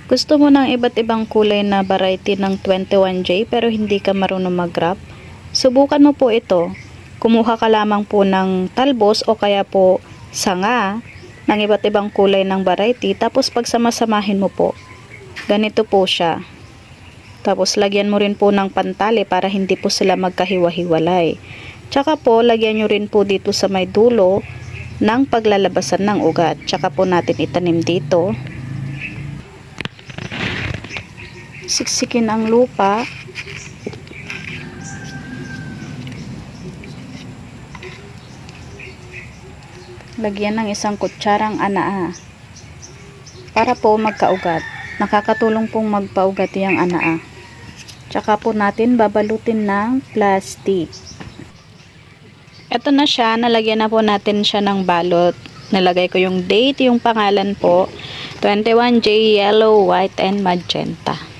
Gusto mo ng iba't ibang kulay na variety ng 21J pero hindi ka marunong mag-wrap? Subukan mo po ito. Kumuha ka lamang po ng talbos o kaya po sanga ng iba't ibang kulay ng variety, tapos pagsamasamahin mo po. Ganito po siya. Tapos lagyan mo rin po ng pantali para hindi po sila magkahiwa-hiwalay. Tsaka po lagyan nyo rin po dito sa may dulo ng paglalabasan ng ugat. Tsaka po natin itanim dito. Siksikin ang lupa. Lagyan ng isang kutsarang anaa para po magkaugat. Nakakatulong pong magpaugat yung anaa. Tsaka po natin babalutin ng plastic. Ito na siya, nalagyan na po natin siya ng balot. Nalagay ko yung date, yung pangalan po, 21J yellow, white, and magenta.